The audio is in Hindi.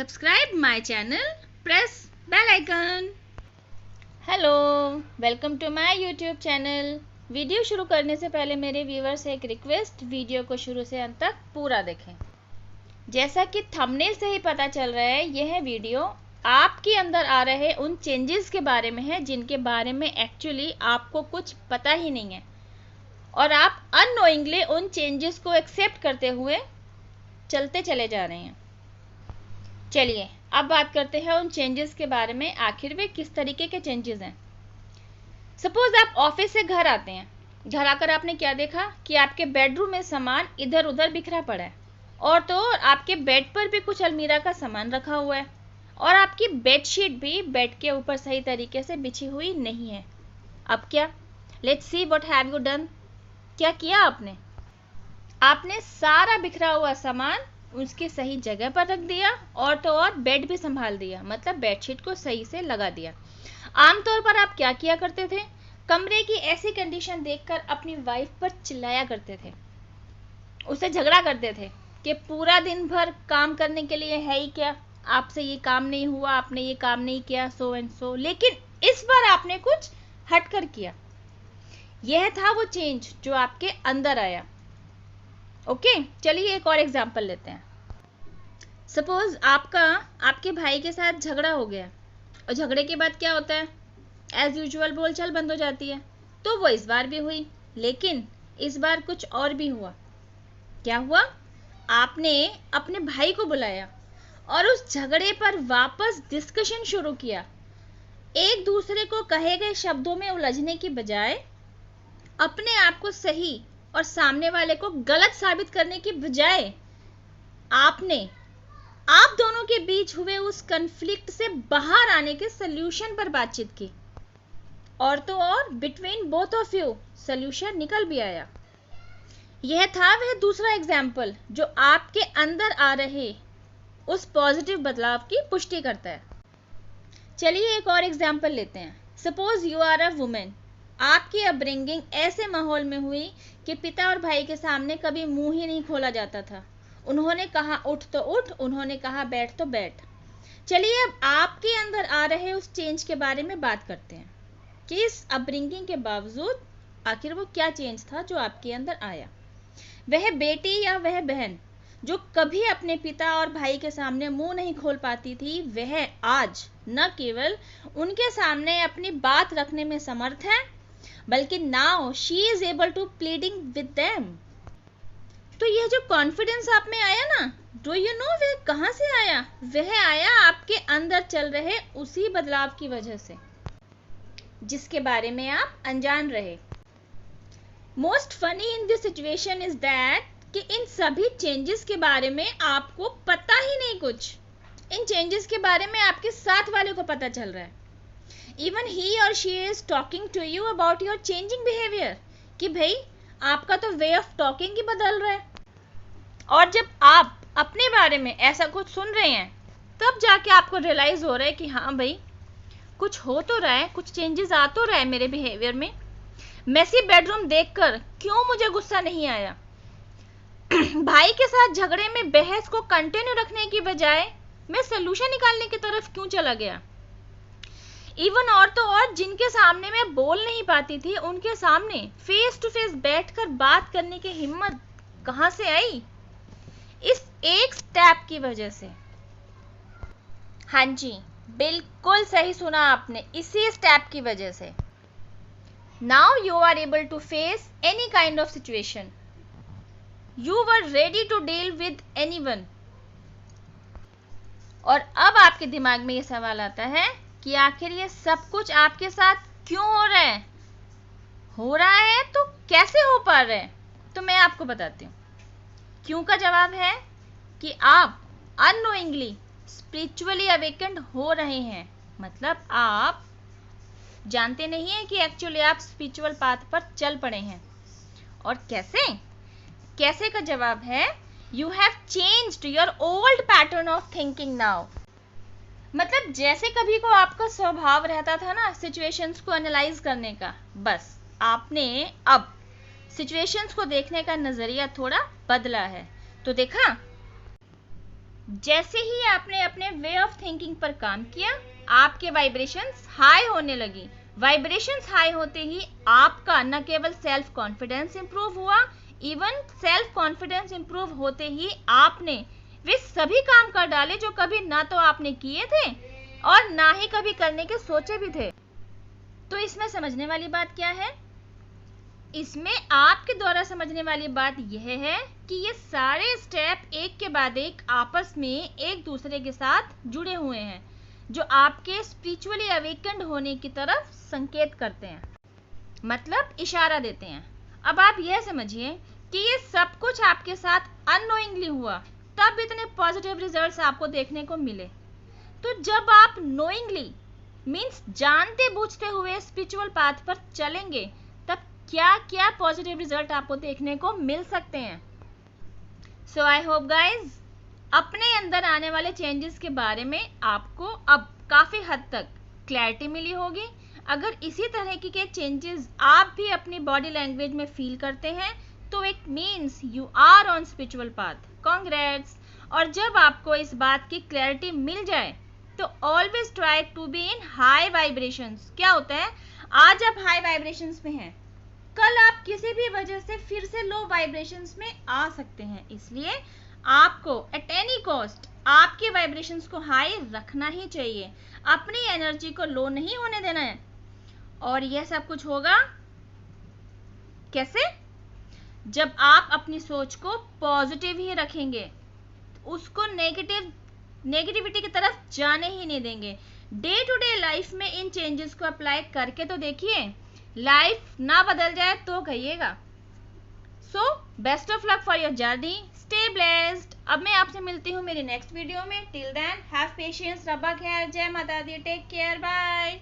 Subscribe my channel, press bell icon. Hello, welcome to my YouTube channel. Video शुरू करने से पहले मेरे व्यूअर से एक रिक्वेस्ट, वीडियो को शुरू से अंत तक पूरा देखें। जैसा कि थंबनेल से ही पता चल रहा है, यह वीडियो आपके अंदर आ रहे उन चेंजेस के बारे में है जिनके बारे में एक्चुअली आपको कुछ पता ही नहीं है और आप अननोइंगली उन चेंजेस को एक्सेप्ट करते हुए चलते चले जा रहे हैं। चलिए अब बात करते हैं उन चेंजेस के बारे में, आखिर वे किस तरीके के चेंजेस हैं। सपोज आप ऑफिस से घर आते हैं, घर आकर आपने क्या देखा कि आपके बेडरूम में सामान इधर उधर बिखरा पड़ा है और तो और आपके बेड पर भी कुछ अलमीरा का सामान रखा हुआ है और आपकी बेडशीट भी बेड के ऊपर सही तरीके से बिछी हुई नहीं है। अब क्या? Let's see what have you done. क्या किया आपने? आपने सारा बिखरा हुआ सामान उसकी सही जगह पर रख दिया और तो और बेड भी संभाल दिया, मतलब बेडशीट को सही से लगा दिया। आमतौर पर आप क्या किया करते थे? कमरे की ऐसी कंडीशन देखकर अपनी वाइफ पर चिल्लाया करते थे, उससे झगड़ा करते थे कि पूरा दिन भर काम करने के लिए है ही क्या, आपसे ये काम नहीं हुआ, आपने ये काम नहीं किया, सो एंड सो। लेकिन इस बार आपने कुछ हटकर किया। यह था वो चेंज जो आपके अंदर आया। ओके, चलिए एक और एग्जांपल लेते हैं। सपोज आपके भाई के साथ झगड़ा हो गया और झगड़े के बाद क्या होता है? एज यूजुअल बोलचाल बंद हो जाती है। तो वो इस बार भी हुई, लेकिन इस बार कुछ और भी हुआ। क्या हुआ? आपने अपने भाई को बुलाया और उस झगड़े पर वापस डिस्कशन शुरू किया। एक दूसरे को कहे गए शब्दों में उलझने की बजाय अपने आप को सही और सामने वाले को गलत साबित करने की बजाय आपने आप दोनों के बीच हुए उस कन्फ्लिक्ट से बाहर आने के सल्यूशन पर बातचीत की और तो और between both of you solution निकल भी आया। यह था वह दूसरा एग्जाम्पल जो आपके अंदर आ रहे उस पॉजिटिव बदलाव की पुष्टि करता है। चलिए एक और एग्जाम्पल लेते हैं। Suppose you are a women. आपकी अपब्रिंगिंग ऐसे माहौल में हुई कि पिता और भाई के सामने कभी मुंह ही नहीं खोला जाता था। उन्होंने कहा उठ तो उठ, उन्होंने कहा बैठ तो बैठ। चलिए अब आपके अंदर आ रहे उस चेंज के बारे में बात करते हैं कि इस अपब्रिंगिंग के बावजूद आखिर वो क्या चेंज था जो आपके अंदर आया। वह बेटी या वह बहन जो कभी अपने पिता और भाई के सामने मुंह नहीं खोल पाती थी, वह आज न केवल उनके सामने अपनी बात रखने में समर्थ है, बल्कि now she is able to pleading with them. तो यह जो कॉन्फिडेंस आप में आया ना, डू यू नो वह कहां से आया? वह आया आपके अंदर चल रहे उसी बदलाव की वजह से जिसके बारे में आप अनजान रहे। Most funny in this situation is that कि इन सभी चेंजेस के बारे में आपको पता ही नहीं कुछ। इन चेंजेस के बारे में आपके साथ वाले को पता चल रहा है। Even he or she is talking to you about your changing behavior कि भाई आपका तो वे ऑफ टॉकिंग ही बदल रहा है। और जब आप अपने बारे में ऐसा कुछ सुन रहे हैं, तब जाके आपको रियलाइज हो रहा है कि हाँ भाई कुछ हो तो रहा है, कुछ चेंजेस आ तो रहा है मेरे बिहेवियर में। मेसी बेडरूम देखकर क्यों मुझे गुस्सा नहीं आया? भाई के साथ झगड़े में बहस को कंटिन्यू रखने की बजाय मैं सोल्यूशन निकालने की तरफ क्यों चला गया? इवन और तो और जिनके सामने मैं बोल नहीं पाती थी, उनके सामने फेस टू फेस बैठकर बात करने की हिम्मत कहां से आई? इस एक स्टेप की वजह से। हाँ जी, बिल्कुल सही सुना आपने, इसी स्टेप की वजह से। Now you are able to face any kind of situation. You were ready to deal with anyone. और अब आपके दिमाग में ये सवाल आता है कि आखिर ये सब कुछ आपके साथ क्यों हो रहा है? हो रहा है तो कैसे हो पा रहा है? तो मैं आपको बताती हूँ। क्यों का जवाब है कि आप अननोइंगली स्पिरिचुअली अवेकेंड हो रहे हैं। मतलब आप जानते नहीं हैं कि एक्चुअली आप स्पिरिचुअल पाथ पर चल पड़े हैं। और कैसे का जवाब है you have changed your old pattern of thinking now. मतलब जैसे कभी को आपका स्वभाव रहता था ना सिचुएशंस को एनालाइज करने का, बस आपने अब सिचुएशंस को देखने का नजरिया थोड़ा बदला है। तो देखा, जैसे ही आपने अपने वे ऑफ थिंकिंग पर काम किया, आपके वाइब्रेशंस हाई होने लगी। वाइब्रेशंस हाई होते ही आपका न केवल सेल्फ कॉन्फिडेंस इंप्रूव हुआ, इवन सेल्फ कॉन्फिडेंस इंप्रूव होते ही आपने वे सभी काम कर डाले जो कभी ना तो आपने किए थे और ना ही कभी करने के सोचे भी थे। तो इसमें समझने वाली बात क्या है? इसमें आपके द्वारा समझने वाली बात यह है कि ये सारे स्टेप एक के बाद एक आपस में एक दूसरे के साथ जुड़े हुए हैं, जो आपके स्पिरिचुअली अवेकेंड होने की तरफ संकेत करते हैं, मतलब इशारा देते हैं। अब आप यह समझिए कि ये सब कुछ आपके साथ अननोइंगली हुआ, तब इतने पॉजिटिव रिजल्ट्स आपको देखने को मिले। तो जब आप नोइंगली मीन्स जानते बूझते हुए स्पिरिचुअल पाथ पर चलेंगे, तब क्या क्या पॉजिटिव रिजल्ट आपको देखने को मिल सकते हैं। सो आई होप गाइज अपने अंदर आने वाले चेंजेस के बारे में आपको अब काफी हद तक क्लैरिटी मिली होगी। अगर इसी तरह के चेंजेस आप भी अपनी बॉडी लैंग्वेज में फील करते हैं तो it means you are on spiritual path. Congrats. और जब आपको इस बात की क्लैरिटी मिल जाए तो always try to be in high vibrations. क्या होता है, आज आप हाई वाइब्रेशंस में हैं, कल आप किसी भी वजह से फिर से लो वाइब्रेशंस में आ सकते हैं। इसलिए आपको एट एनी कॉस्ट आपके वाइब्रेशंस को हाई रखना ही चाहिए, अपनी एनर्जी को लो नहीं होने देना है। और यह सब कुछ होगा कैसे? जब आप अपनी सोच को पॉजिटिव ही रखेंगे, उसको नेगेटिविटी की तरफ जाने ही नहीं देंगे। डे टू डे लाइफ में इन चेंजेस को अप्लाई करके तो देखिए, लाइफ ना बदल जाए तो कहिएगा। So best of luck for your journey, stay blessed. अब मैं आपसे मिलती हूँ मेरी नेक्स्ट वीडियो में। टिल देन हैव पेशेंस, रब्बा खैर, जय माता दी, टेक केयर, बाय।